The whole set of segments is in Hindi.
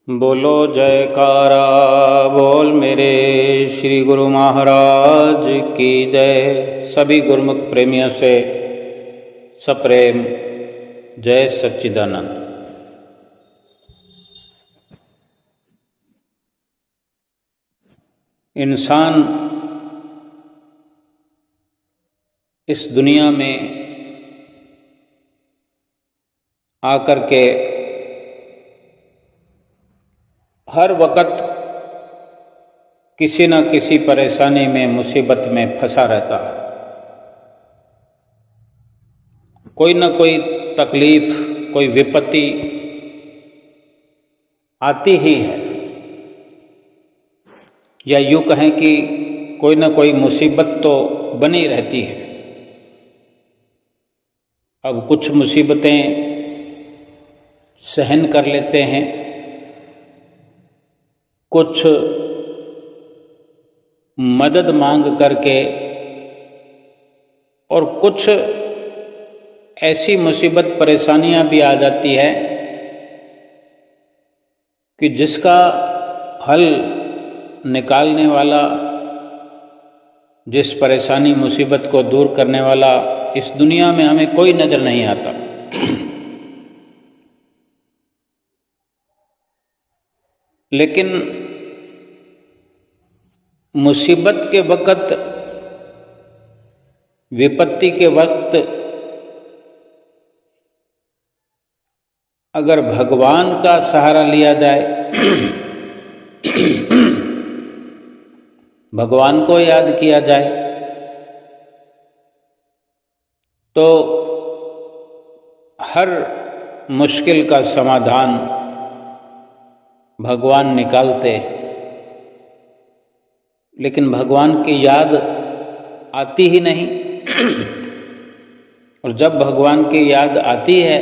बोलो जयकारा बोल मेरे श्री गुरु महाराज की जय। सभी गुरुमुख प्रेमियों से सप्रेम जय सच्चिदानंद। इंसान इस दुनिया में आकर के हर वक्त किसी न किसी परेशानी में, मुसीबत में फंसा रहता है। कोई न कोई तकलीफ, कोई विपत्ति आती ही है, या यूँ कहें कि कोई न कोई मुसीबत तो बनी रहती है। अब कुछ मुसीबतें सहन कर लेते हैं, कुछ मदद मांग करके, और कुछ ऐसी मुसीबत परेशानियां भी आ जाती है कि जिसका हल निकालने वाला, जिस परेशानी मुसीबत को दूर करने वाला इस दुनिया में हमें कोई नज़र नहीं आता। लेकिन मुसीबत के वक्त, विपत्ति के वक्त अगर भगवान का सहारा लिया जाए, भगवान को याद किया जाए, तो हर मुश्किल का समाधान भगवान निकालते हैं। लेकिन भगवान की याद आती ही नहीं। और जब भगवान की याद आती है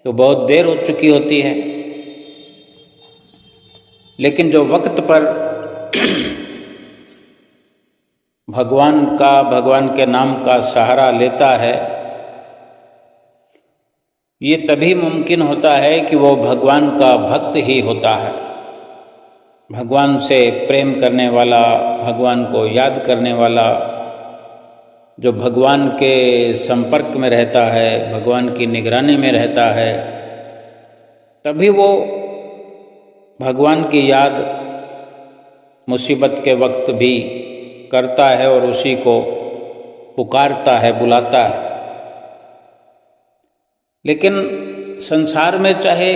तो बहुत देर हो चुकी होती है। लेकिन जो वक्त पर भगवान के नाम का सहारा लेता है, ये तभी मुमकिन होता है कि वो भगवान का भक्त ही होता है। भगवान से प्रेम करने वाला, भगवान को याद करने वाला, जो भगवान के संपर्क में रहता है, भगवान की निगरानी में रहता है, तभी वो भगवान की याद मुसीबत के वक्त भी करता है और उसी को पुकारता है, बुलाता है। लेकिन संसार में चाहे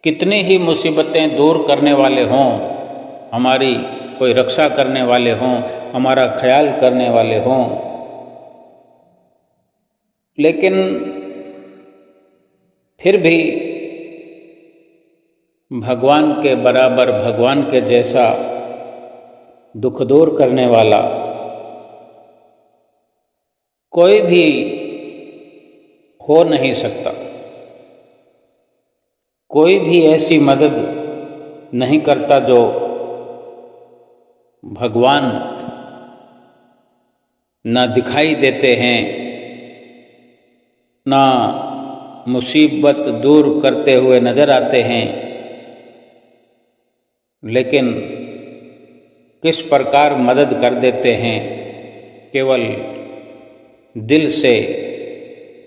कितनी ही मुसीबतें दूर करने वाले हों, हमारी कोई रक्षा करने वाले हों, हमारा ख्याल करने वाले हों, लेकिन फिर भी भगवान के बराबर, भगवान के जैसा दुख दूर करने वाला कोई भी हो नहीं सकता। कोई भी ऐसी मदद नहीं करता जो भगवान ना दिखाई देते हैं, ना मुसीबत दूर करते हुए नजर आते हैं, लेकिन किस प्रकार मदद कर देते हैं, केवल दिल से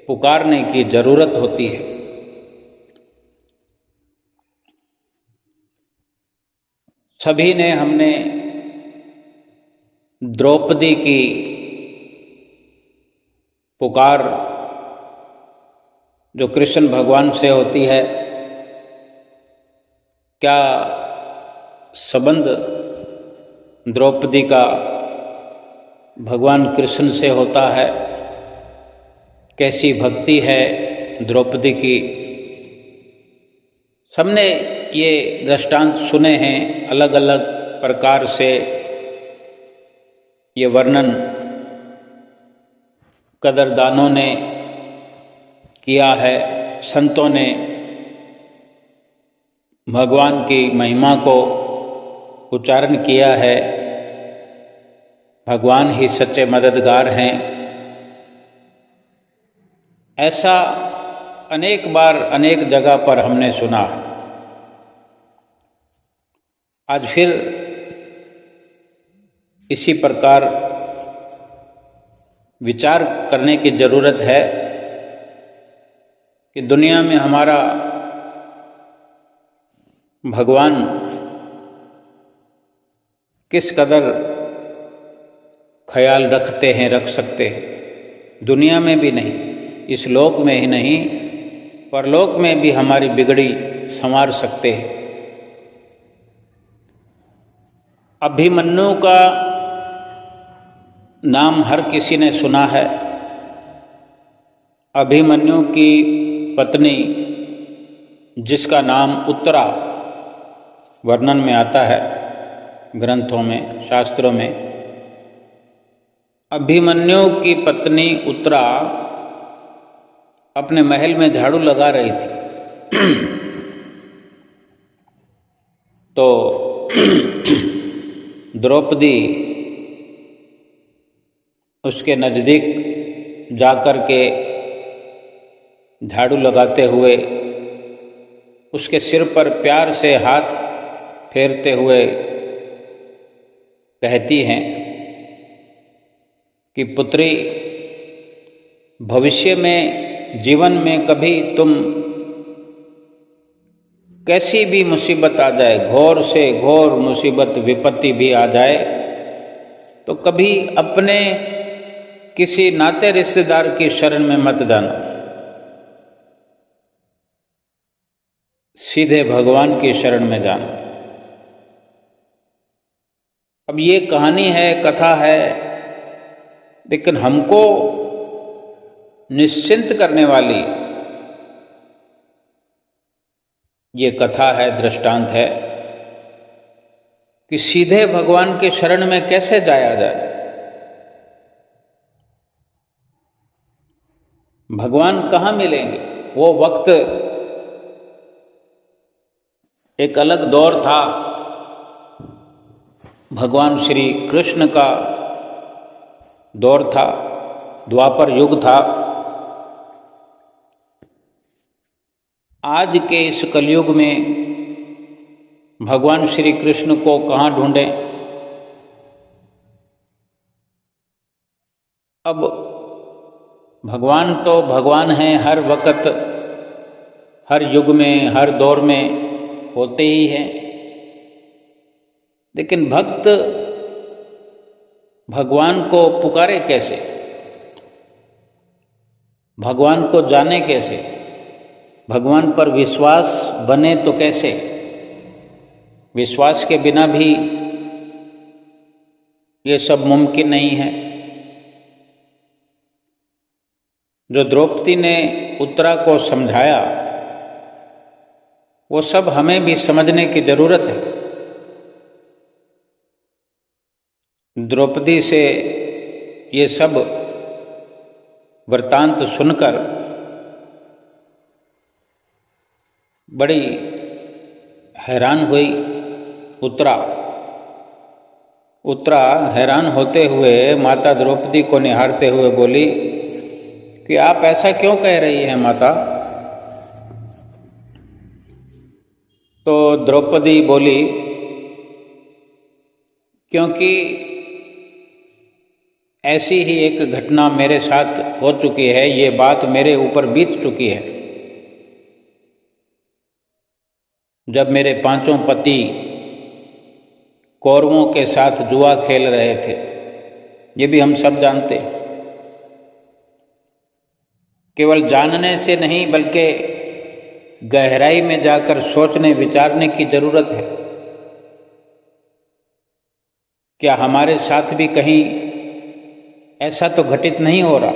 पुकारने की जरूरत होती है। सभी ने, हमने द्रौपदी की पुकार जो कृष्ण भगवान से होती है, क्या संबंध द्रौपदी का भगवान कृष्ण से होता है, कैसी भक्ति है द्रौपदी की। सबने ये दृष्टांत सुने हैं, अलग अलग प्रकार से ये वर्णन कदरदानों ने किया है, संतों ने भगवान की महिमा को उच्चारण किया है। भगवान ही सच्चे मददगार हैं, ऐसा अनेक बार अनेक जगह पर हमने सुना है। आज फिर इसी प्रकार विचार करने की ज़रूरत है कि दुनिया में हमारा भगवान किस कदर ख्याल रखते हैं, रख सकते हैं। दुनिया में भी नहीं, इस लोक में ही नहीं, परलोक में भी हमारी बिगड़ी संवार सकते हैं। अभिमन्यु का नाम हर किसी ने सुना है। अभिमन्यु की पत्नी, जिसका नाम उत्तरा वर्णन में आता है, ग्रंथों में, शास्त्रों में, अभिमन्यु की पत्नी उत्तरा अपने महल में झाड़ू लगा रही थी तो द्रौपदी उसके नज़दीक जाकर के झाड़ू लगाते हुए उसके सिर पर प्यार से हाथ फेरते हुए कहती हैं कि पुत्री, भविष्य में जीवन में कभी तुम कैसी भी मुसीबत आ जाए, घोर से घोर मुसीबत विपत्ति भी आ जाए, तो कभी अपने किसी नाते रिश्तेदार की शरण में मत जाना, सीधे भगवान की शरण में जाना। अब ये कहानी है, कथा है, लेकिन हमको निश्चिंत करने वाली ये कथा है, दृष्टांत है कि सीधे भगवान के शरण में कैसे जाया जाए। भगवान कहाँ मिलेंगे? वो वक्त एक अलग दौर था, भगवान श्री कृष्ण का दौर था, द्वापर युग था। आज के इस कलयुग में भगवान श्री कृष्ण को कहाँ ढूंढें? अब भगवान तो भगवान हैं, हर वक्त, हर युग में, हर दौर में होते ही हैं, लेकिन भक्त भगवान को पुकारे कैसे? भगवान को जाने कैसे? भगवान पर विश्वास बने तो कैसे? विश्वास के बिना भी ये सब मुमकिन नहीं है। जो द्रौपदी ने उत्तरा को समझाया, वो सब हमें भी समझने की जरूरत है। द्रौपदी से ये सब वृत्तांत सुनकर बड़ी हैरान हुई उत्तरा। उत्तरा हैरान होते हुए माता द्रौपदी को निहारते हुए बोली कि आप ऐसा क्यों कह रही हैं माता? तो द्रौपदी बोली, क्योंकि ऐसी ही एक घटना मेरे साथ हो चुकी है, ये बात मेरे ऊपर बीत चुकी है। जब मेरे पांचों पति कौरवों के साथ जुआ खेल रहे थे, ये भी हम सब जानते हैं। केवल जानने से नहीं, बल्कि गहराई में जाकर सोचने विचारने की जरूरत है। क्या हमारे साथ भी कहीं ऐसा तो घटित नहीं हो रहा?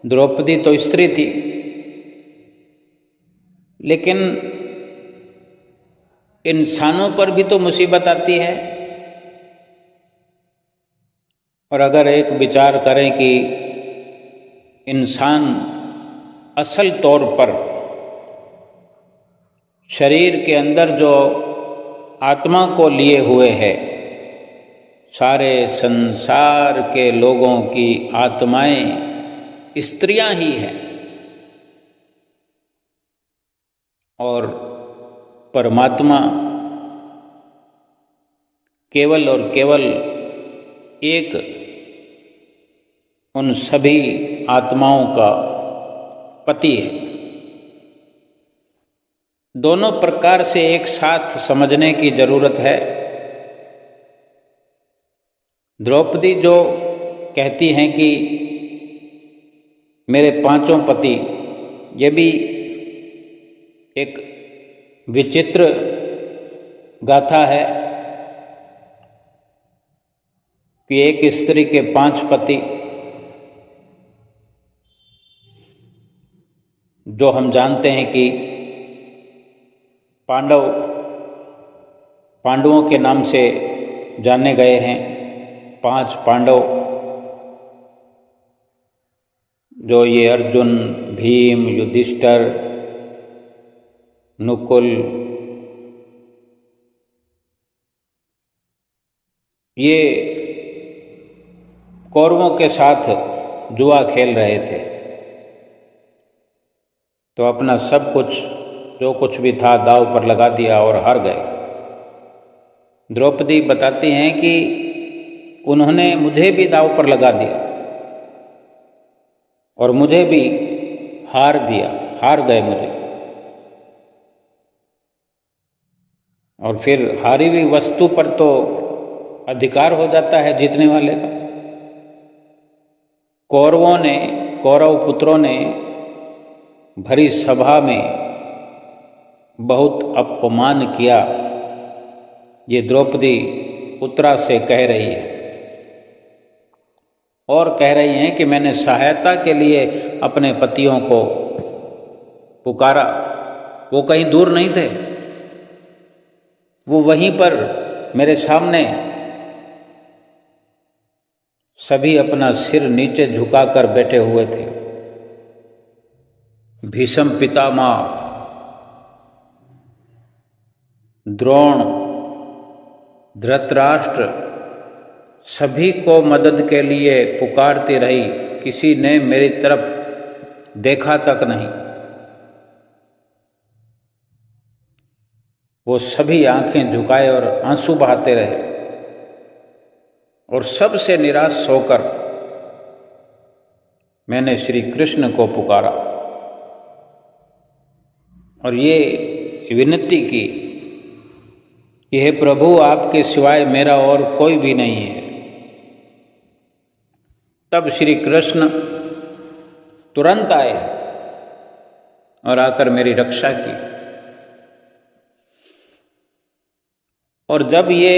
द्रौपदी तो स्त्री थी, लेकिन इंसानों पर भी तो मुसीबत आती है। और अगर एक विचार करें कि इंसान असल तौर पर शरीर के अंदर जो आत्मा को लिए हुए है, सारे संसार के लोगों की आत्माएं स्त्रियां ही हैं। और परमात्मा केवल और केवल एक उन सभी आत्माओं का पति है। दोनों प्रकार से एक साथ समझने की जरूरत है। द्रौपदी जो कहती हैं कि मेरे पांचों पति, ये भी एक विचित्र गाथा है कि एक स्त्री के 5 पति, जो हम जानते हैं कि पांडवों के नाम से जाने गए हैं। 5 पांडव, जो ये अर्जुन, भीम, युधिष्ठिर, नकुल, ये कौरवों के साथ जुआ खेल रहे थे, तो अपना सब कुछ जो कुछ भी था दांव पर लगा दिया और हार गए। द्रौपदी बताती हैं कि उन्होंने मुझे भी दांव पर लगा दिया और मुझे भी हार गए मुझे। और फिर हारी हुई वस्तु पर तो अधिकार हो जाता है जीतने वाले का। कौरव पुत्रों ने भरी सभा में बहुत अपमान किया, ये द्रौपदी उत्तरा से कह रही है। और कह रही हैं कि मैंने सहायता के लिए अपने पतियों को पुकारा, वो कहीं दूर नहीं थे, वो वहीं पर मेरे सामने सभी अपना सिर नीचे झुकाकर बैठे हुए थे। भीष्म पितामह, द्रोण, धृतराष्ट्र, सभी को मदद के लिए पुकारती रही, किसी ने मेरी तरफ देखा तक नहीं। वो सभी आंखें झुकाए और आंसू बहाते रहे और सबसे निराश होकर मैंने श्री कृष्ण को पुकारा और ये विनती की कि हे प्रभु, आपके सिवाय मेरा और कोई भी नहीं है। तब श्री कृष्ण तुरंत आए और आकर मेरी रक्षा की। और जब ये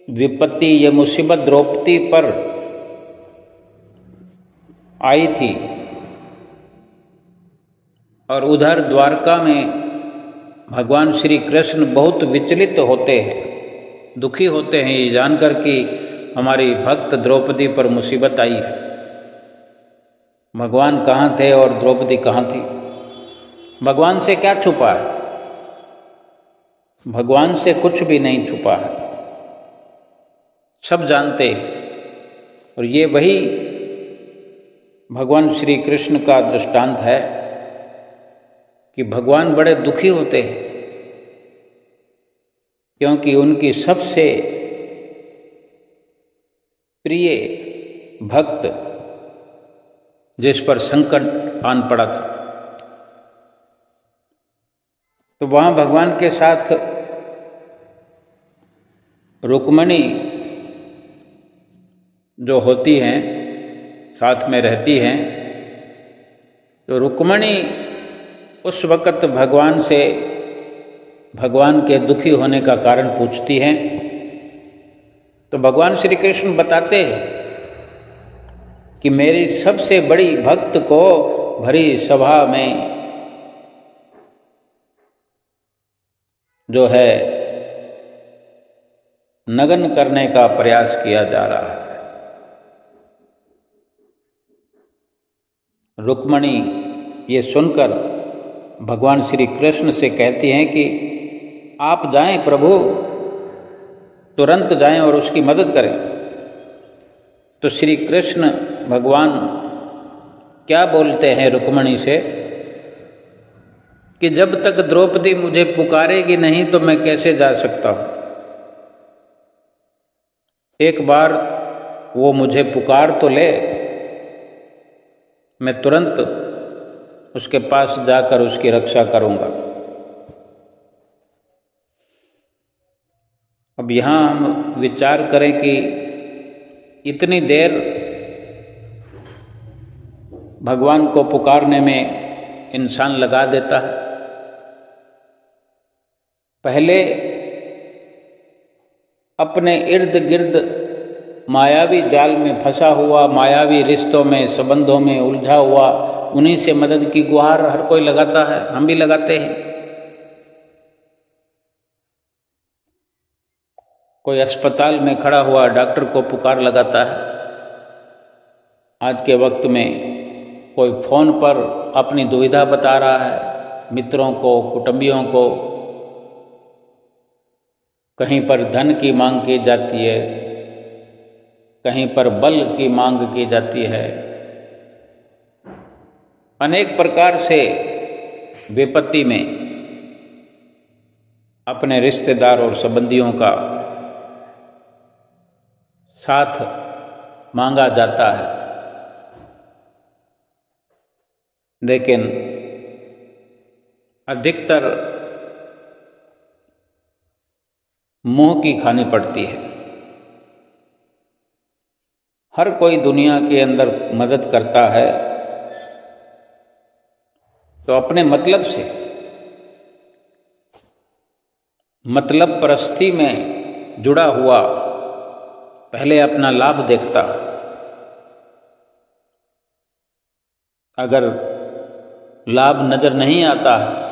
विपत्ति, ये मुसीबत द्रौपदी पर आई थी और उधर द्वारका में भगवान श्री कृष्ण बहुत विचलित होते हैं, दुखी होते हैं ये जानकर कि हमारी भक्त द्रौपदी पर मुसीबत आई है। भगवान कहाँ थे और द्रौपदी कहाँ थी? भगवान से क्या छुपा है? भगवान से कुछ भी नहीं छुपा है, सब जानते हैं। और ये वही भगवान श्री कृष्ण का दृष्टांत है कि भगवान बड़े दुखी होते हैं क्योंकि उनकी सबसे प्रिय भक्त जिस पर संकट आन पड़ा था, तो वहाँ भगवान के साथ रुक्मणी जो होती हैं, साथ में रहती हैं, तो रुक्मणी उस वक़्त भगवान से भगवान के दुखी होने का कारण पूछती हैं। तो भगवान श्री कृष्ण बताते हैं कि मेरी सबसे बड़ी भक्त को भरी सभा में जो है नग्न करने का प्रयास किया जा रहा है। रुक्मणी ये सुनकर भगवान श्री कृष्ण से कहती हैं कि आप जाएं प्रभु, तुरंत जाएं और उसकी मदद करें। तो श्री कृष्ण भगवान क्या बोलते हैं रुक्मणी से कि जब तक द्रौपदी मुझे पुकारेगी नहीं तो मैं कैसे जा सकता हूँ। एक बार वो मुझे पुकार तो ले, मैं तुरंत उसके पास जाकर उसकी रक्षा करूँगा। अब यहाँ हम विचार करें कि इतनी देर भगवान को पुकारने में इंसान लगा देता है। पहले अपने इर्द गिर्द मायावी जाल में फंसा हुआ, मायावी रिश्तों में, संबंधों में उलझा हुआ, उन्हीं से मदद की गुहार हर कोई लगाता है, हम भी लगाते हैं। कोई अस्पताल में खड़ा हुआ डॉक्टर को पुकार लगाता है। आज के वक्त में कोई फ़ोन पर अपनी दुविधा बता रहा है मित्रों को, कुटुंबियों को। कहीं पर धन की मांग की जाती है, कहीं पर बल की मांग की जाती है। अनेक प्रकार से विपत्ति में अपने रिश्तेदार और संबंधियों का साथ मांगा जाता है, लेकिन अधिकतर मुंह की खानी पड़ती है। हर कोई दुनिया के अंदर मदद करता है तो अपने मतलब से, मतलब परस्ती में जुड़ा हुआ पहले अपना लाभ देखता है। अगर लाभ नजर नहीं आता है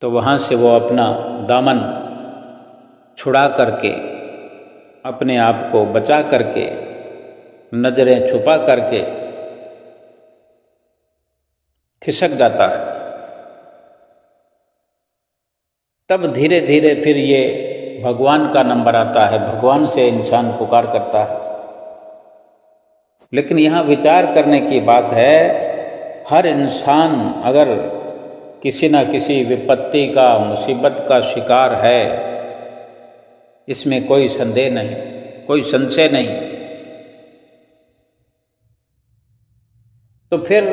तो वहाँ से वो अपना दामन छुड़ा करके, अपने आप को बचा करके, नजरें छुपा करके खिसक जाता है। तब धीरे धीरे फिर ये भगवान का नंबर आता है, भगवान से इंसान पुकार करता है। लेकिन यहाँ विचार करने की बात है, हर इंसान अगर किसी न किसी विपत्ति का, मुसीबत का शिकार है, इसमें कोई संदेह नहीं, कोई संशय नहीं। तो फिर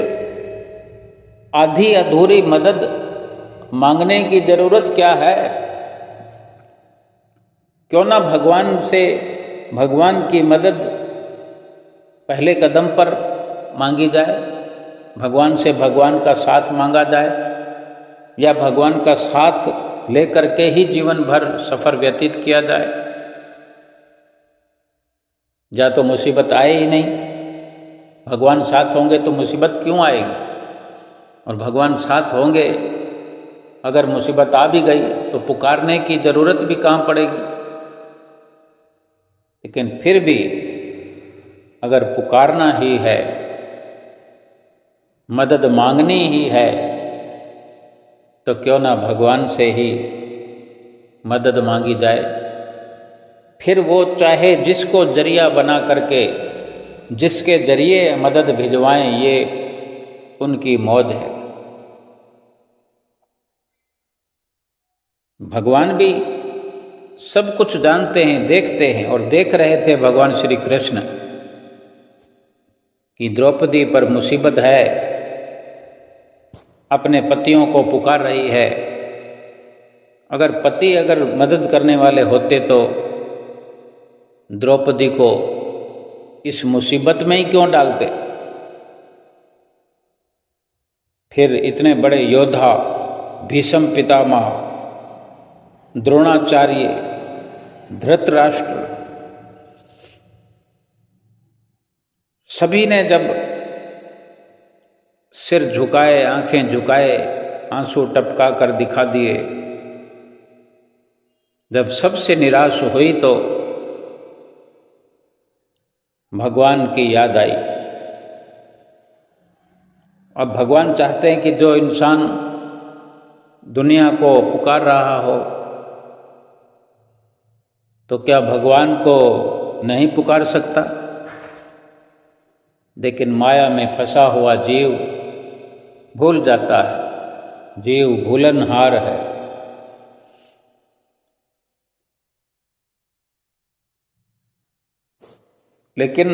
आधी अधूरी मदद मांगने की जरूरत क्या है? क्यों ना भगवान से, भगवान की मदद पहले कदम पर मांगी जाए, भगवान से भगवान का साथ मांगा जाए, या भगवान का साथ लेकर के ही जीवन भर सफर व्यतीत किया जाए। या तो मुसीबत आए ही नहीं, भगवान साथ होंगे तो मुसीबत क्यों आएगी? और भगवान साथ होंगे, अगर मुसीबत आ भी गई तो पुकारने की जरूरत भी कहाँ पड़ेगी? लेकिन फिर भी अगर पुकारना ही है, मदद मांगनी ही है, तो क्यों ना भगवान से ही मदद मांगी जाए। फिर वो चाहे जिसको जरिया बना करके, जिसके जरिए मदद भिजवाएं, ये उनकी मौज है। भगवान भी सब कुछ जानते हैं, देखते हैं, और देख रहे थे भगवान श्री कृष्ण कि द्रौपदी पर मुसीबत है, अपने पतियों को पुकार रही है। अगर पति अगर मदद करने वाले होते तो द्रौपदी को इस मुसीबत में ही क्यों डालते? फिर इतने बड़े योद्धा, भीष्म पितामह, द्रोणाचार्य, धृतराष्ट्र, सभी ने जब सिर झुकाए, आंखें झुकाए, आंसू टपका कर दिखा दिए, जब सबसे निराश हुई तो भगवान की याद आई। अब भगवान चाहते हैं कि जो इंसान दुनिया को पुकार रहा हो, तो क्या भगवान को नहीं पुकार सकता? लेकिन माया में फंसा हुआ जीव भूल जाता है। जीव भूलनहार है। लेकिन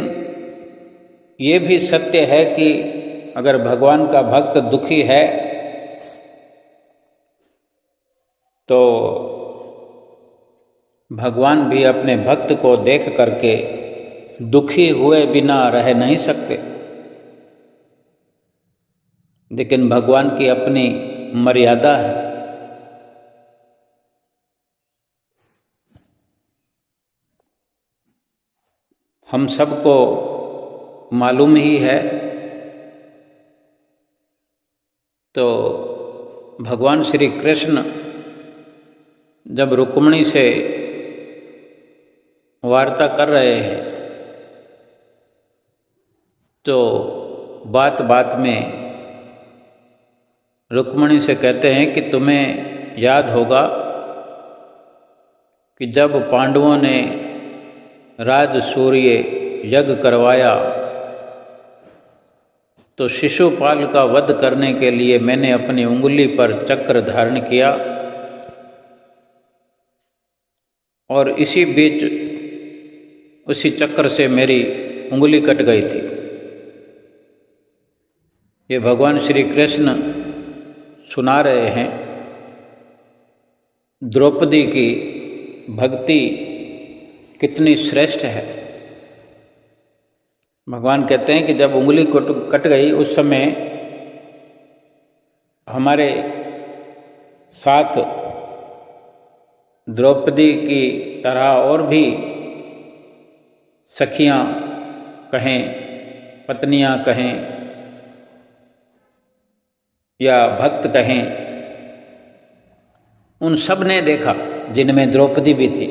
ये भी सत्य है कि अगर भगवान का भक्त दुखी है तो भगवान भी अपने भक्त को देख करके दुखी हुए बिना रह नहीं सकते। लेकिन भगवान की अपनी मर्यादा है। हम सबको मालूम ही है। तो भगवान श्री कृष्ण जब रुक्मिणी से वार्ता कर रहे हैं तो बात बात में रुक्मिणी से कहते हैं कि तुम्हें याद होगा कि जब पांडवों ने राजसूर्य यज्ञ करवाया तो शिशुपाल का वध करने के लिए मैंने अपनी उंगली पर चक्र धारण किया और इसी बीच उसी चक्र से मेरी उंगली कट गई थी। ये भगवान श्री कृष्ण सुना रहे हैं। द्रौपदी की भक्ति कितनी श्रेष्ठ है। भगवान कहते हैं कि जब उंगली कट गई उस समय हमारे साथ द्रौपदी की तरह और भी सखियां कहें, पत्नियां कहें या भक्त कहें, उन सब ने देखा जिनमें द्रौपदी भी थी।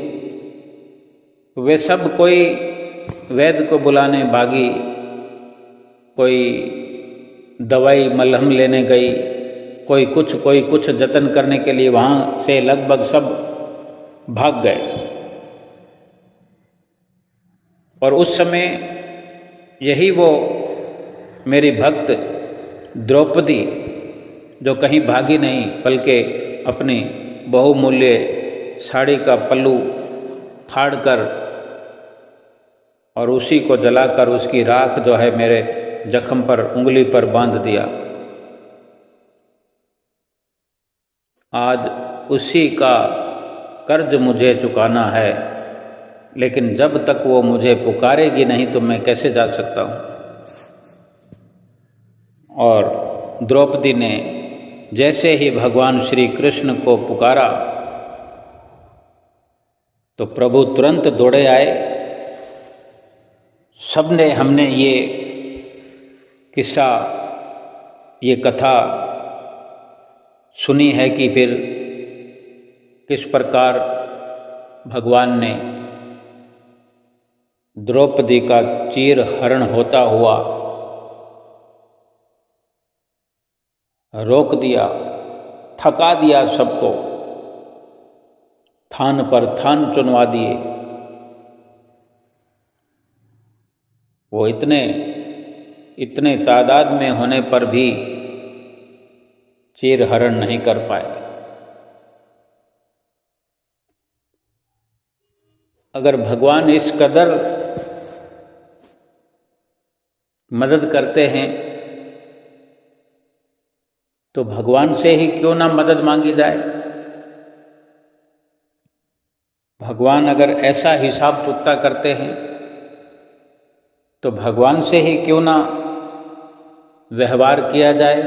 तो वे सब कोई वैद्य को बुलाने भागी, कोई दवाई मलहम लेने गई, कोई कुछ जतन करने के लिए वहाँ से लगभग सब भाग गए। और उस समय यही वो मेरी भक्त द्रौपदी जो कहीं भागी नहीं बल्कि अपनी बहुमूल्य साड़ी का पल्लू फाड़कर और उसी को जलाकर उसकी राख जो है मेरे जख्म पर उंगली पर बांध दिया। आज उसी का कर्ज मुझे चुकाना है, लेकिन जब तक वो मुझे पुकारेगी नहीं तो मैं कैसे जा सकता हूँ। और द्रौपदी ने जैसे ही भगवान श्री कृष्ण को पुकारा तो प्रभु तुरंत दौड़े आए। सबने हमने ये किस्सा, ये कथा सुनी है कि फिर किस प्रकार भगवान ने द्रौपदी का चीर हरण होता हुआ रोक दिया, थका दिया सबको, थान पर थान चुनवा दिए। वो इतने तादाद में होने पर भी चीर हरण नहीं कर पाए। अगर भगवान इस कदर मदद करते हैं तो भगवान से ही क्यों ना मदद मांगी जाए। भगवान अगर ऐसा हिसाब चुकता करते हैं तो भगवान से ही क्यों ना व्यवहार किया जाए।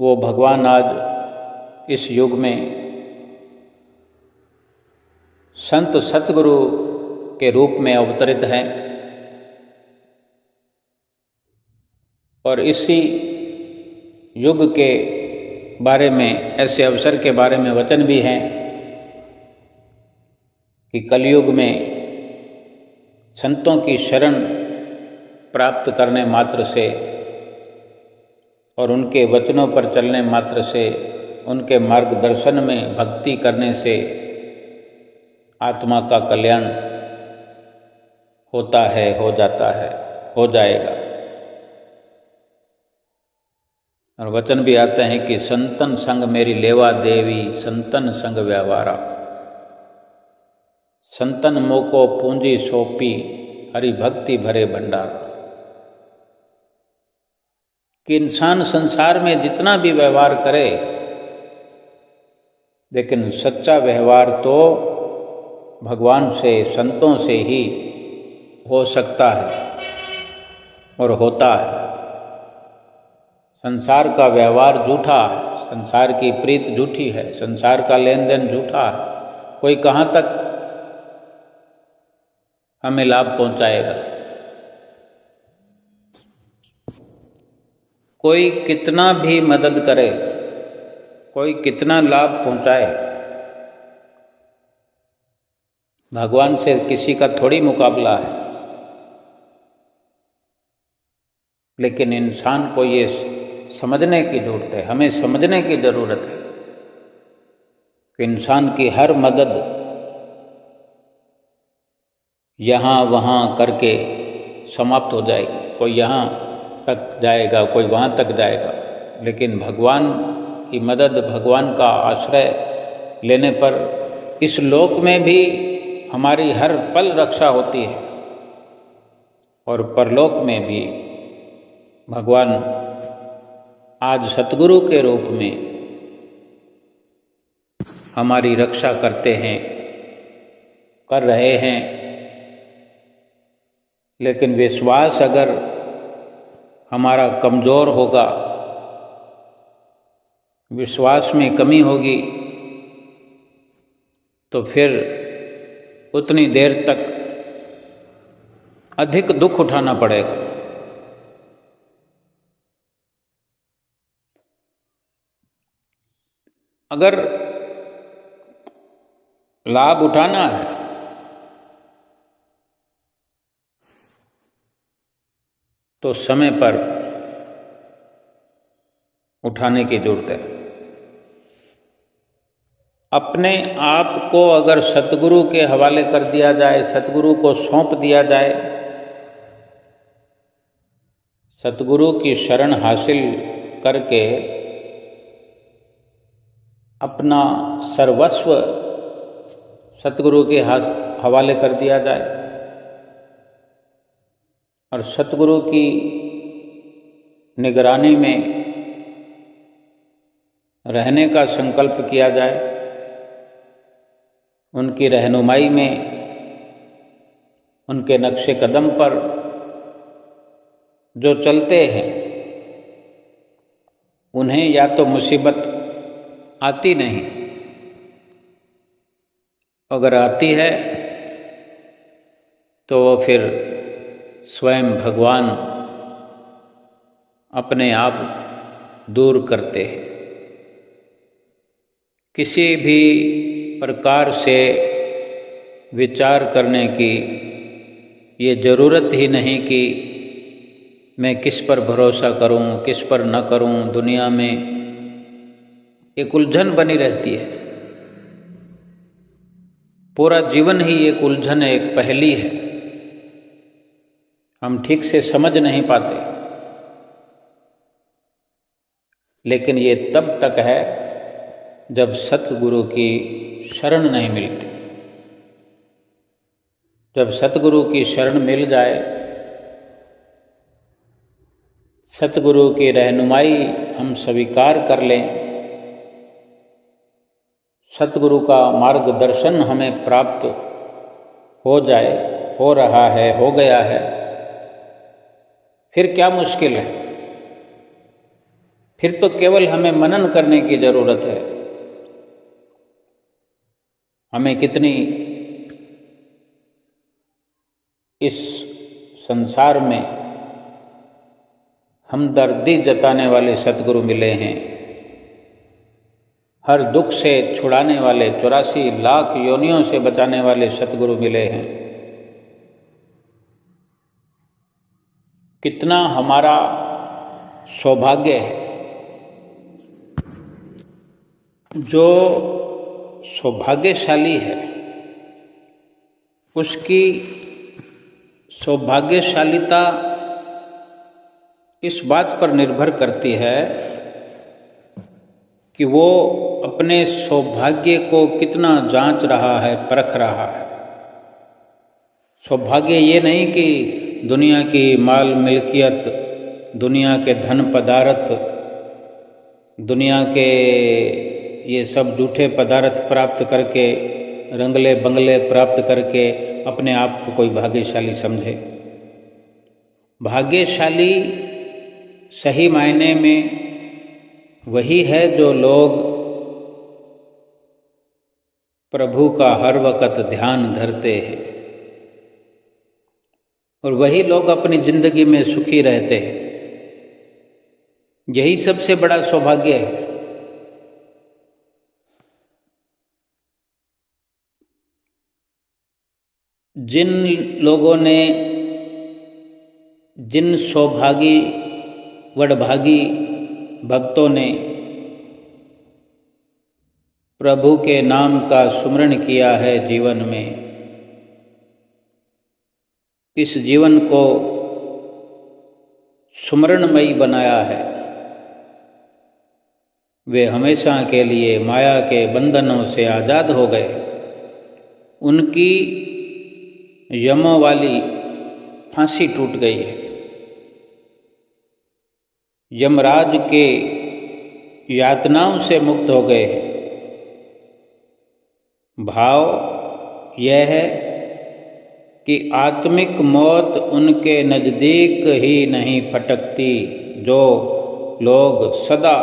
वो भगवान आज इस युग में संत सतगुरु के रूप में अवतरित हैं और इसी युग के बारे में, ऐसे अवसर के बारे में वचन भी हैं कि कलयुग में संतों की शरण प्राप्त करने मात्र से और उनके वचनों पर चलने मात्र से, उनके मार्गदर्शन में भक्ति करने से आत्मा का कल्याण होता है, हो जाता है, हो जाएगा। और वचन भी आते हैं कि संतन संग मेरी लेवा देवी, संतन संग व्यवहारा। संतन मोको पूंजी सौंपी, हरि भक्ति भरे भंडार। कि इंसान संसार में जितना भी व्यवहार करे, लेकिन सच्चा व्यवहार तो भगवान से, संतों से ही हो सकता है और होता है। संसार का व्यवहार झूठा है, संसार की प्रीत झूठी है, संसार का लेन देन झूठा है। कोई कहाँ तक हमें लाभ पहुंचाएगा? कोई कितना भी मदद करे, कोई कितना लाभ पहुंचाए, भगवान से किसी का थोड़ी मुकाबला है। लेकिन इंसान को ये समझने की जरूरत है, हमें समझने की जरूरत है कि इंसान की हर मदद यहाँ वहाँ करके समाप्त हो जाएगी। कोई यहाँ तक जाएगा, कोई वहाँ तक जाएगा, लेकिन भगवान की मदद, भगवान का आश्रय लेने पर इस लोक में भी हमारी हर पल रक्षा होती है और परलोक में भी भगवान आज सतगुरु के रूप में हमारी रक्षा करते हैं, कर रहे हैं। लेकिन विश्वास अगर हमारा कमज़ोर होगा, विश्वास में कमी होगी, तो फिर उतनी देर तक अधिक दुख उठाना पड़ेगा। अगर लाभ उठाना है तो समय पर उठाने की जरूरत है। अपने आप को अगर सतगुरु के हवाले कर दिया जाए, सतगुरु को सौंप दिया जाए, सतगुरु की शरण हासिल करके अपना सर्वस्व सतगुरु के हवाले कर दिया जाए और सतगुरु की निगरानी में रहने का संकल्प किया जाए, उनकी रहनुमाई में, उनके नक्शे कदम पर जो चलते हैं, उन्हें या तो मुसीबत आती नहीं, अगर आती है तो वो फिर स्वयं भगवान अपने आप दूर करते हैं। किसी भी प्रकार से विचार करने की ये ज़रूरत ही नहीं कि मैं किस पर भरोसा करूं, किस पर न करूं। दुनिया में एक उलझन बनी रहती है, पूरा जीवन ही एक उलझन है, एक पहेली है, हम ठीक से समझ नहीं पाते। लेकिन ये तब तक है जब सतगुरु की शरण नहीं मिलती। जब सतगुरु की शरण मिल जाए, सतगुरु की रहनुमाई हम स्वीकार कर लें, सतगुरु का मार्गदर्शन हमें प्राप्त हो जाए, हो रहा है, हो गया है, फिर क्या मुश्किल है? फिर तो केवल हमें मनन करने की जरूरत है। हमें कितनी इस संसार में हमदर्दी जताने वाले सतगुरु मिले हैं, हर दुख से छुड़ाने वाले, 84 लाख योनियों से बचाने वाले सतगुरु मिले हैं। कितना हमारा सौभाग्य है। जो सौभाग्यशाली है उसकी सौभाग्यशालिता इस बात पर निर्भर करती है कि वो अपने सौभाग्य को कितना जांच रहा है, परख रहा है। सौभाग्य ये नहीं कि दुनिया की माल मिल्कियत, दुनिया के धन पदार्थ, दुनिया के ये सब झूठे पदार्थ प्राप्त करके, रंगले बंगले प्राप्त करके अपने आप को कोई भाग्यशाली समझे। भाग्यशाली सही मायने में वही है जो लोग प्रभु का हर वक़्त ध्यान धरते हैं, और वही लोग अपनी जिंदगी में सुखी रहते हैं। यही सबसे बड़ा सौभाग्य है। जिन लोगों ने, जिन सौभागी वडभागी भक्तों ने प्रभु के नाम का सुमरण किया है जीवन में, इस जीवन को सुमरणमयी बनाया है, वे हमेशा के लिए माया के बंधनों से आज़ाद हो गए। उनकी यमों वाली फांसी टूट गई है। यमराज के यातनाओं से मुक्त हो गए हैं। भाव यह है कि आत्मिक मौत उनके नज़दीक ही नहीं फटकती, जो लोग सदा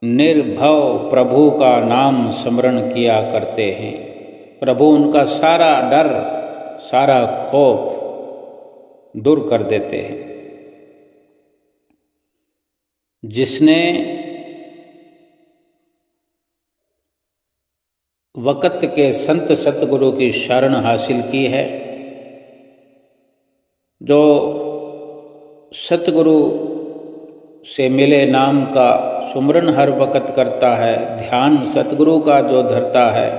निर्भव प्रभु का नाम स्मरण किया करते हैं। प्रभु उनका सारा डर, सारा खौफ दूर कर देते हैं। जिसने वक़्त के संत सतगुरु की शरण हासिल की है, जो सतगुरु से मिले नाम का सुमरन हर वक़्त करता है, ध्यान सतगुरु का जो धरता है,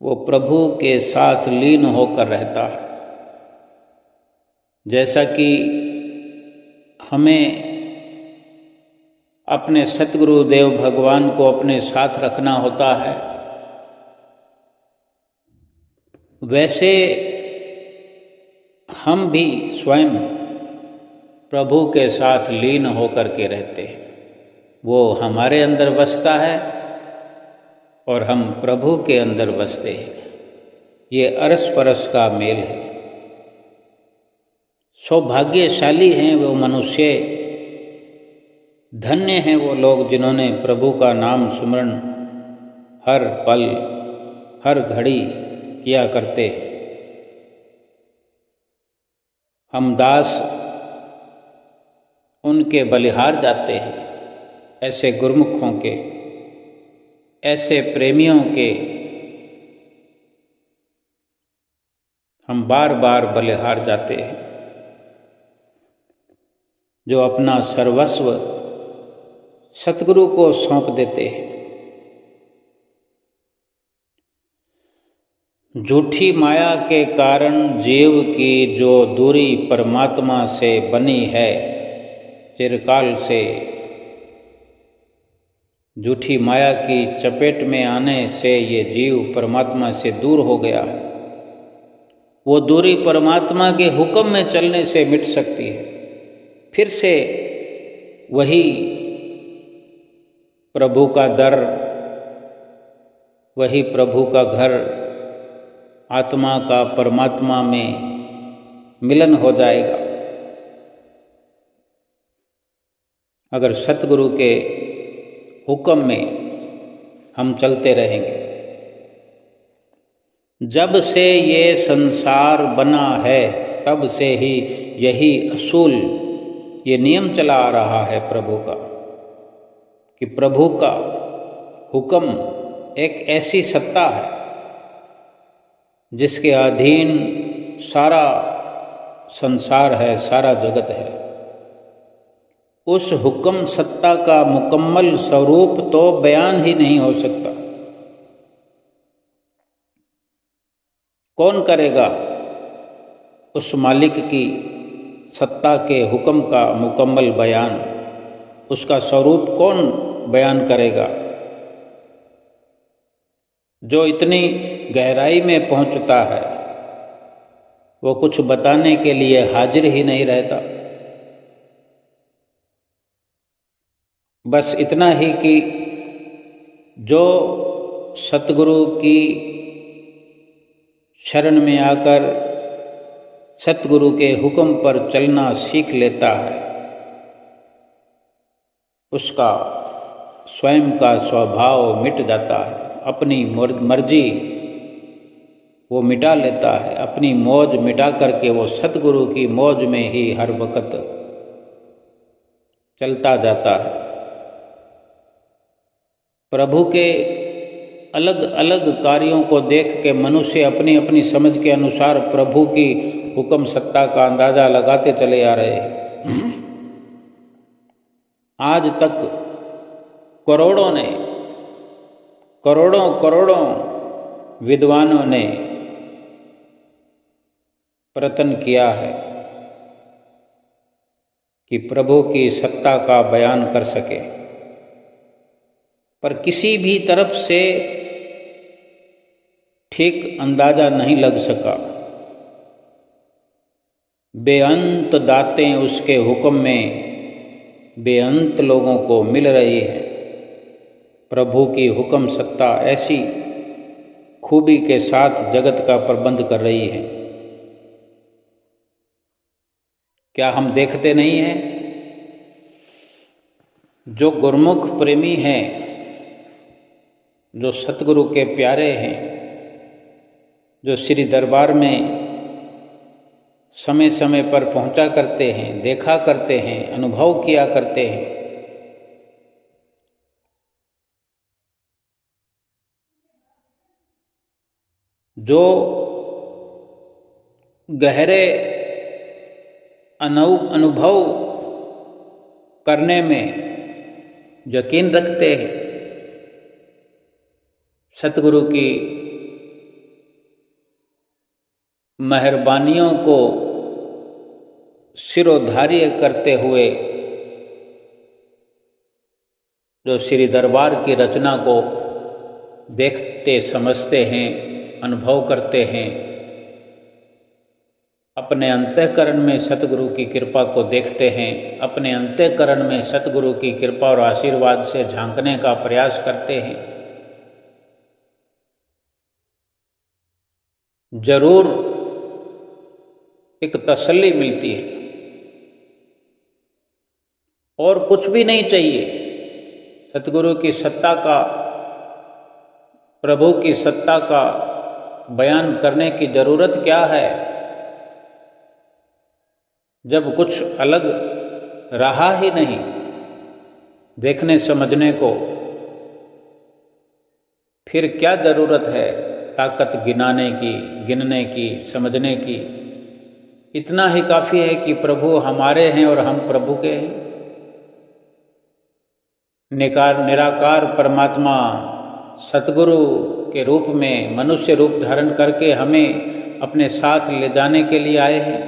वो प्रभु के साथ लीन होकर रहता है। जैसा कि हमें अपने सतगुरु देव भगवान को अपने साथ रखना होता है, वैसे हम भी स्वयं प्रभु के साथ लीन होकर के रहते हैं। वो हमारे अंदर बसता है और हम प्रभु के अंदर बसते हैं। ये अरस परस का मेल है। सौभाग्यशाली हैं वो मनुष्य, धन्य हैं वो लोग जिन्होंने प्रभु का नाम सुमरण हर पल हर घड़ी किया करते हैं। हम दास उनके बलिहार जाते हैं, ऐसे गुरमुखों के, ऐसे प्रेमियों के हम बार बार बलिहार जाते हैं, जो अपना सर्वस्व सतगुरु को सौंप देते हैं। झूठी माया के कारण जीव की जो दूरी परमात्मा से बनी है चिरकाल से, झूठी माया की चपेट में आने से ये जीव परमात्मा से दूर हो गया है। वो दूरी परमात्मा के हुक्म में चलने से मिट सकती है। फिर से वही प्रभु का दर, वही प्रभु का घर, आत्मा का परमात्मा में मिलन हो जाएगा अगर सतगुरु के हुक्म में हम चलते रहेंगे। जब से ये संसार बना है तब से ही यही असूल, ये नियम चला आ रहा है प्रभु का, कि प्रभु का हुक्म एक ऐसी सत्ता है जिसके अधीन सारा संसार है, सारा जगत है। उस हुक्म सत्ता का मुकम्मल स्वरूप तो बयान ही नहीं हो सकता। कौन करेगा उस मालिक की सत्ता के हुक्म का मुकम्मल बयान? उसका स्वरूप कौन बयान करेगा? जो इतनी गहराई में पहुंचता है वो कुछ बताने के लिए हाजिर ही नहीं रहता। बस इतना ही कि जो सतगुरु की शरण में आकर सतगुरु के हुक्म पर चलना सीख लेता है, उसका स्वयं का स्वभाव मिट जाता है। अपनी मर्जी वो मिटा लेता है, अपनी मौज मिटा करके वो सतगुरु की मौज में ही हर वक्त चलता जाता है। प्रभु के अलग अलग कार्यों को देख के मनुष्य अपनी अपनी समझ के अनुसार प्रभु की हुक्म सत्ता का अंदाजा लगाते चले आ रहे हैं। आज तक करोड़ों ने, करोड़ों विद्वानों ने प्रयत्न किया है कि प्रभु की सत्ता का बयान कर सके, पर किसी भी तरफ से ठीक अंदाजा नहीं लग सका। बेअंत दातें उसके हुक्म में बेअंत लोगों को मिल रही है। प्रभु की हुक्म सत्ता ऐसी खूबी के साथ जगत का प्रबंध कर रही है। क्या हम देखते नहीं हैं? जो गुरमुख प्रेमी हैं, जो सतगुरु के प्यारे हैं, जो श्री दरबार में समय समय पर पहुंचा करते हैं, देखा करते हैं, अनुभव किया करते हैं, जो गहरे अनुभव करने में यकीन रखते हैं, सतगुरु की मेहरबानियों को सिरोधार्य करते हुए जो श्री दरबार की रचना को देखते समझते हैं, अनुभव करते हैं, अपने अंतःकरण में सतगुरु की कृपा को देखते हैं, अपने अंतःकरण में सतगुरु की कृपा और आशीर्वाद से झांकने का प्रयास करते हैं, जरूर एक तसल्ली मिलती है। और कुछ भी नहीं चाहिए। सतगुरु की सत्ता का, प्रभु की सत्ता का बयान करने की जरूरत क्या है? जब कुछ अलग रहा ही नहीं देखने समझने को, फिर क्या जरूरत है ताकत गिनने की, समझने की? इतना ही काफ़ी है कि प्रभु हमारे हैं और हम प्रभु के हैं। निराकार परमात्मा सतगुरु के रूप में मनुष्य रूप धारण करके हमें अपने साथ ले जाने के लिए आए हैं।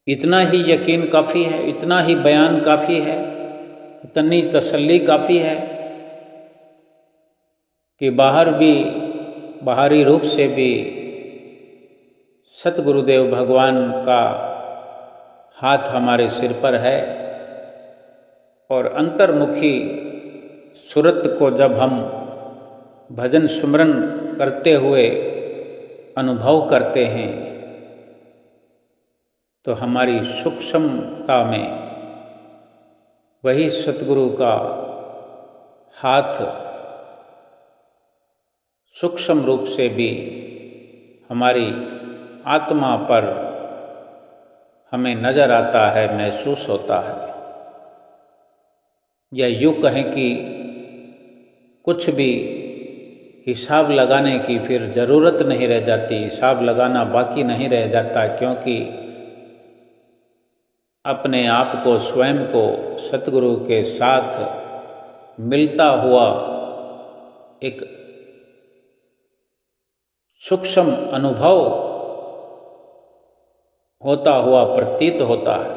इतना ही यकीन काफ़ी है, इतना ही बयान काफ़ी है, इतनी तसल्ली काफ़ी है कि बाहरी रूप से भी सतगुरुदेव भगवान का हाथ हमारे सिर पर है। और अंतर्मुखी सूरत को जब हम भजन सुमरन करते हुए अनुभव करते हैं तो हमारी सूक्ष्मता में वही सतगुरु का हाथ सूक्ष्म रूप से भी हमारी आत्मा पर हमें नजर आता है, महसूस होता है। या यूँ कहें कि कुछ भी हिसाब लगाने की फिर ज़रूरत नहीं रह जाती, हिसाब लगाना बाकी नहीं रह जाता, क्योंकि अपने आप को, स्वयं को सतगुरु के साथ मिलता हुआ एक सूक्ष्म अनुभव होता हुआ प्रतीत होता है।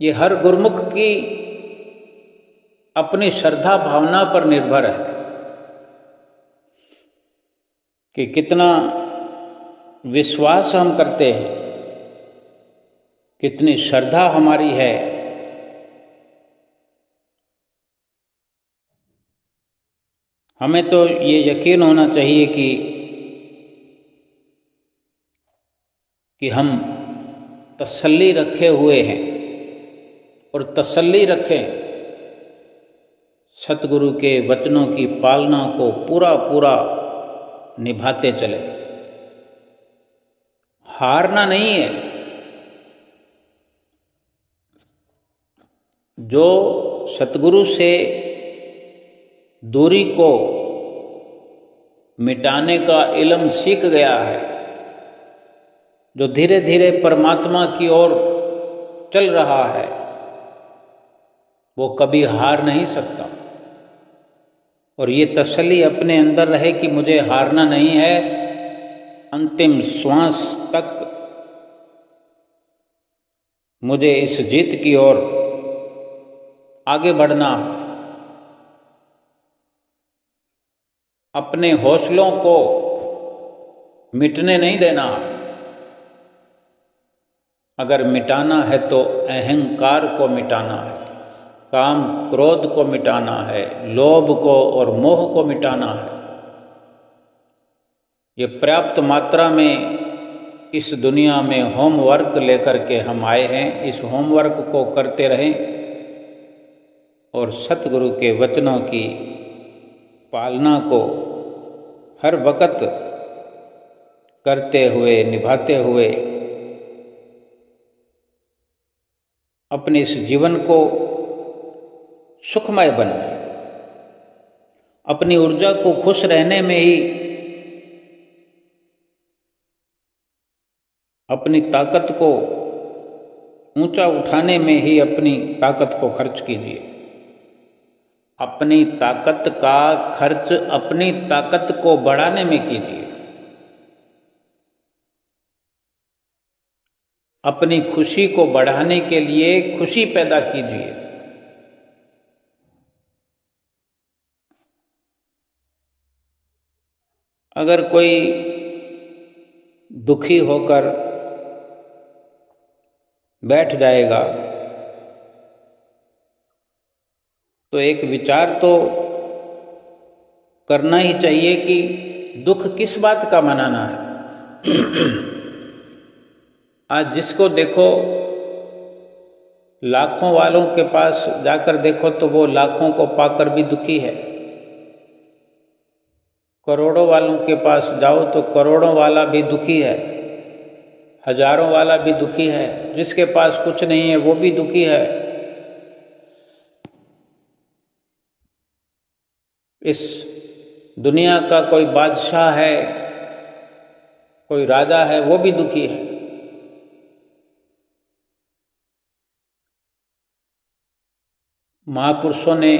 ये हर गुरुमुख की अपनी श्रद्धा भावना पर निर्भर है कि कितना विश्वास हम करते हैं, कितनी श्रद्धा हमारी है। हमें तो ये यकीन होना चाहिए कि हम तसल्ली रखे हुए हैं और तसल्ली रखें, सतगुरु के वचनों की पालना को पूरा पूरा निभाते चले। हारना नहीं है। जो सतगुरु से दूरी को मिटाने का इल्म सीख गया है, जो धीरे धीरे परमात्मा की ओर चल रहा है, वो कभी हार नहीं सकता। और ये तसल्ली अपने अंदर रहे कि मुझे हारना नहीं है, अंतिम श्वास तक मुझे इस जीत की ओर आगे बढ़ना है। अपने हौसलों को मिटने नहीं देना। अगर मिटाना है तो अहंकार को मिटाना है, काम क्रोध को मिटाना है, लोभ को और मोह को मिटाना है। ये पर्याप्त मात्रा में इस दुनिया में होमवर्क लेकर के हम आए हैं। इस होमवर्क को करते रहें और सतगुरु के वचनों की पालना को हर वक्त करते हुए, निभाते हुए अपने इस जीवन को सुखमय बनाएं। अपनी ऊर्जा को खुश रहने में ही, अपनी ताकत को ऊंचा उठाने में ही अपनी ताकत को खर्च कीजिए। अपनी ताकत का खर्च अपनी ताकत को बढ़ाने में कीजिए। अपनी खुशी को बढ़ाने के लिए खुशी पैदा कीजिए। अगर कोई दुखी होकर बैठ जाएगा तो एक विचार तो करना ही चाहिए कि दुख किस बात का मनाना है। आज जिसको देखो, लाखों वालों के पास जाकर देखो तो वो लाखों को पाकर भी दुखी है। करोड़ों वालों के पास जाओ तो करोड़ों वाला भी दुखी है, हजारों वाला भी दुखी है, जिसके पास कुछ नहीं है वो भी दुखी है। इस दुनिया का कोई बादशाह है, कोई राजा है, वो भी दुखी है। महापुरुषों ने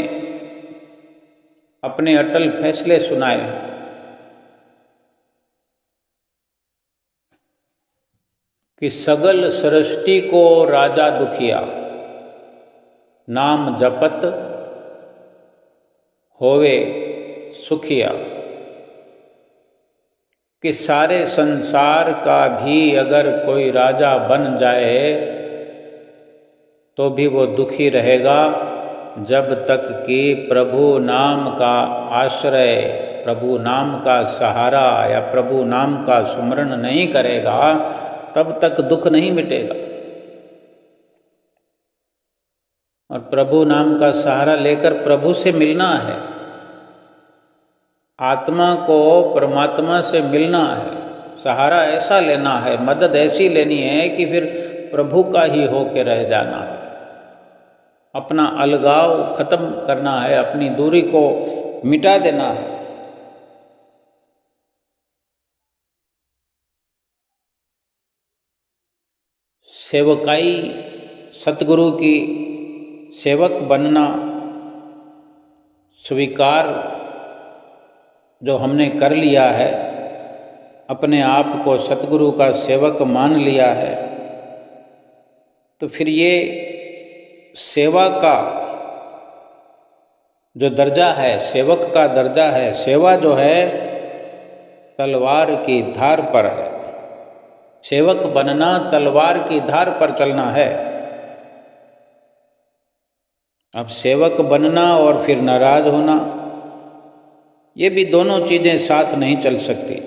अपने अटल फैसले सुनाए कि सगल सृष्टि को राजा दुखिया, नाम जपत होवे सुखिया। कि सारे संसार का भी अगर कोई राजा बन जाए तो भी वो दुखी रहेगा जब तक कि प्रभु नाम का आश्रय, प्रभु नाम का सहारा या प्रभु नाम का सुमरण नहीं करेगा, तब तक दुख नहीं मिटेगा। और प्रभु नाम का सहारा लेकर प्रभु से मिलना है, आत्मा को परमात्मा से मिलना है, सहारा ऐसा लेना है, मदद ऐसी लेनी है कि फिर प्रभु का ही होके रह जाना है। अपना अलगाव खत्म करना है, अपनी दूरी को मिटा देना है। सेवकाई, सतगुरु की सेवक बनना स्वीकार जो हमने कर लिया है, अपने आप को सतगुरु का सेवक मान लिया है, तो फिर ये सेवा का जो दर्जा है, सेवक का दर्जा है, सेवा जो है तलवार की धार पर है। सेवक बनना तलवार की धार पर चलना है। अब सेवक बनना और फिर नाराज होना, ये भी दोनों चीज़ें साथ नहीं चल सकती।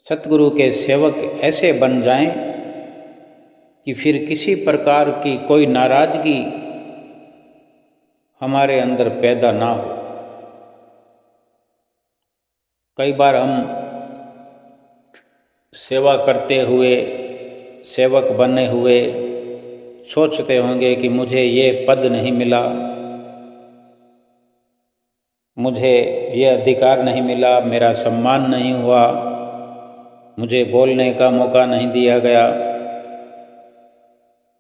सतगुरु के सेवक ऐसे बन जाएं कि फिर किसी प्रकार की कोई नाराजगी हमारे अंदर पैदा ना हो। कई बार हम सेवा करते हुए, सेवक बने हुए सोचते होंगे कि मुझे ये पद नहीं मिला, मुझे ये अधिकार नहीं मिला, मेरा सम्मान नहीं हुआ, मुझे बोलने का मौका नहीं दिया गया,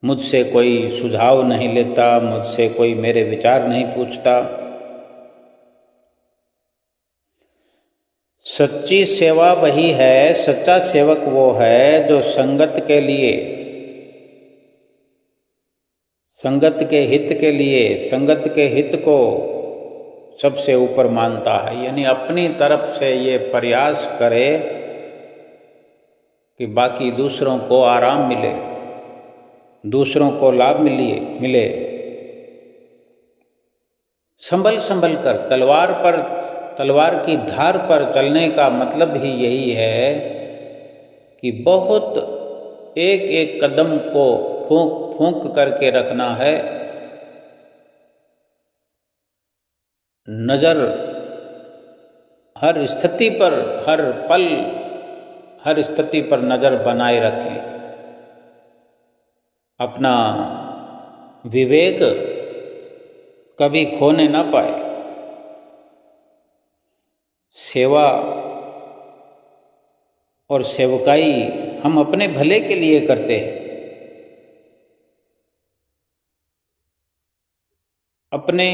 मुझसे कोई सुझाव नहीं लेता, मुझसे कोई मेरे विचार नहीं पूछता। सच्ची सेवा वही है, सच्चा सेवक वो है जो संगत के लिए, संगत के हित के लिए, संगत के हित को सबसे ऊपर मानता है। यानी अपनी तरफ से ये प्रयास करे कि बाकी दूसरों को आराम मिले, दूसरों को लाभ मिले। संभल संभल कर, तलवार की धार पर चलने का मतलब ही यही है कि बहुत एक एक कदम को फूंक फूंक करके रखना है। नज़र हर स्थिति पर, हर पल, हर स्थिति पर नज़र बनाए रखें। अपना विवेक कभी खोने ना पाए। सेवा और सेवकाई हम अपने भले के लिए करते हैं। अपने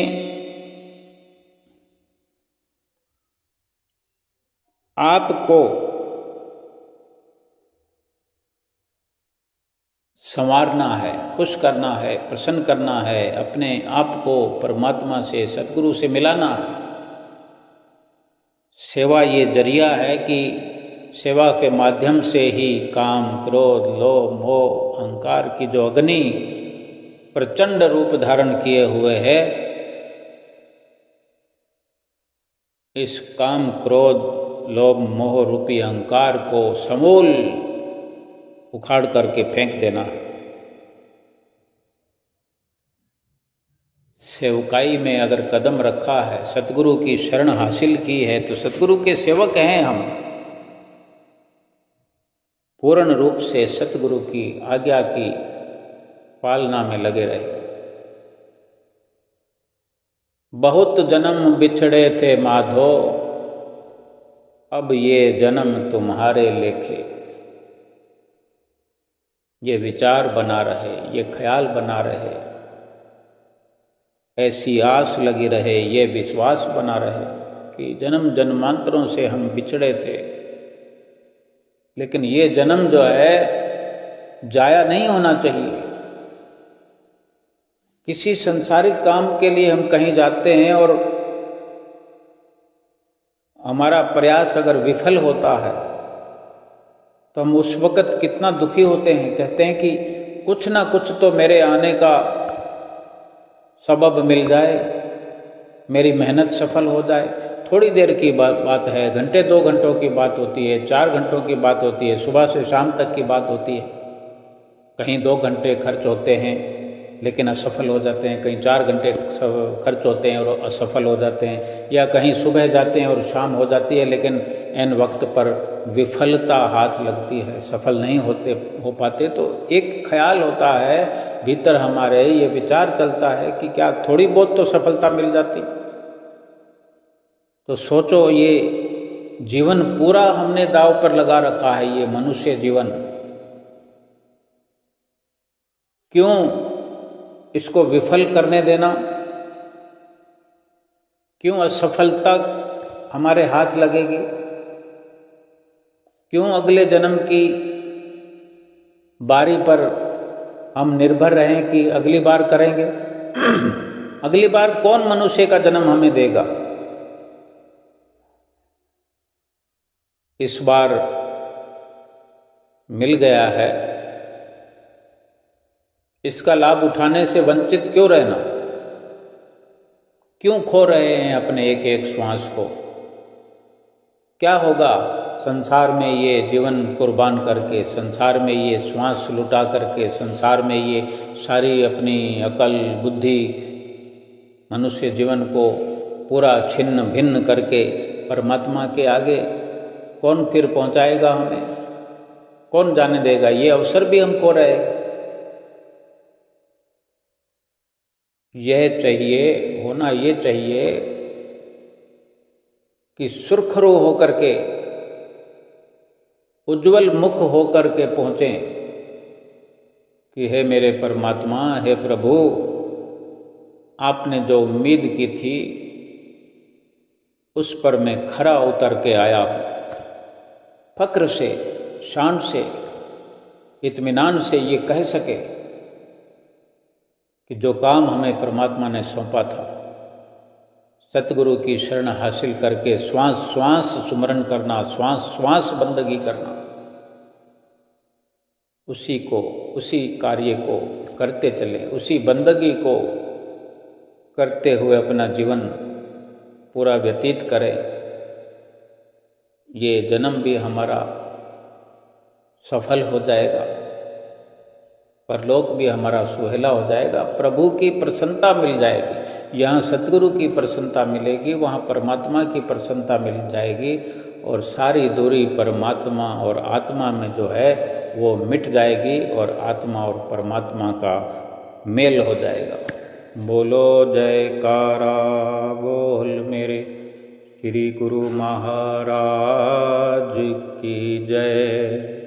आप को संवारना है, खुश करना है, प्रसन्न करना है, अपने आप को परमात्मा से, सतगुरु से मिलाना है। सेवा ये जरिया है कि सेवा के माध्यम से ही काम, क्रोध, लोभ, मोह, अहंकार की जो अग्नि प्रचंड रूप धारण किए हुए है, इस काम, क्रोध, लोभ, मोह रूपी अहंकार को समूल उखाड़ करके फेंक देना है। सेवकाई में अगर कदम रखा है, सतगुरु की शरण हासिल की है, तो सतगुरु के सेवक हैं हम। पूर्ण रूप से सतगुरु की आज्ञा की पालना में लगे रहे। बहुत जन्म बिछड़े थे माधो, अब ये जन्म तुम्हारे लेखे। ये विचार बना रहे, ये ख्याल बना रहे, ऐसी आस लगी रहे, ये विश्वास बना रहे कि जन्म जन्मांतरों से हम बिछड़े थे, लेकिन ये जन्म जो है जाया नहीं होना चाहिए। किसी संसारिक काम के लिए हम कहीं जाते हैं और हमारा प्रयास अगर विफल होता है तो हम उस वक़्त कितना दुखी होते हैं। कहते हैं कि कुछ ना कुछ तो मेरे आने का सबब मिल जाए, मेरी मेहनत सफल हो जाए। थोड़ी देर की बात है, घंटे 2 घंटों की बात होती है, 4 घंटों की बात होती है, सुबह से शाम तक की बात होती है। कहीं 2 घंटे खर्च होते हैं लेकिन असफल हो जाते हैं, कहीं 4 घंटे खर्च होते हैं और असफल हो जाते हैं, या कहीं सुबह जाते हैं और शाम हो जाती है लेकिन एन वक्त पर विफलता हाथ लगती है, सफल नहीं हो पाते। तो एक ख्याल होता है भीतर हमारे, ये विचार चलता है कि क्या थोड़ी बहुत तो सफलता मिल जाती। तो सोचो, ये जीवन पूरा हमने दांव पर लगा रखा है, ये मनुष्य जीवन, क्यों इसको विफल करने देना? क्यों असफलता हमारे हाथ लगेगी? क्यों अगले जन्म की बारी पर हम निर्भर रहें कि अगली बार करेंगे। अगली बार कौन मनुष्य का जन्म हमें देगा? इस बार मिल गया है, इसका लाभ उठाने से वंचित क्यों रहना? क्यों खो रहे हैं अपने एक एक श्वास को? क्या होगा संसार में ये जीवन कुर्बान करके, संसार में ये श्वास लुटा करके, संसार में ये सारी अपनी अकल बुद्धि मनुष्य जीवन को पूरा छिन्न भिन्न करके परमात्मा के आगे कौन फिर पहुंचाएगा हमें? कौन जाने देगा? ये अवसर भी हम खो रहे हैं। यह चाहिए होना, ये चाहिए कि सुरखरू होकर के, उज्जवल मुख होकर के पहुँचें कि हे मेरे परमात्मा, हे प्रभु, आपने जो उम्मीद की थी उस पर मैं खरा उतर के आया हूँ। फक्र से, शान से, इत्मीनान से ये कह सके कि जो काम हमें परमात्मा ने सौंपा था, सतगुरु की शरण हासिल करके श्वास श्वास सुमरन करना, श्वास श्वास बंदगी करना, उसी को, उसी कार्य को करते चले, उसी बंदगी को करते हुए अपना जीवन पूरा व्यतीत करें। ये जन्म भी हमारा सफल हो जाएगा, परलोक भी हमारा सुहेला हो जाएगा, प्रभु की प्रसन्नता मिल जाएगी। यहाँ सतगुरु की प्रसन्नता मिलेगी, वहाँ परमात्मा की प्रसन्नता मिल जाएगी, और सारी दूरी परमात्मा और आत्मा में जो है वो मिट जाएगी, और आत्मा और परमात्मा का मेल हो जाएगा। बोलो जयकारा बोल मेरे श्री गुरु महाराज की जय।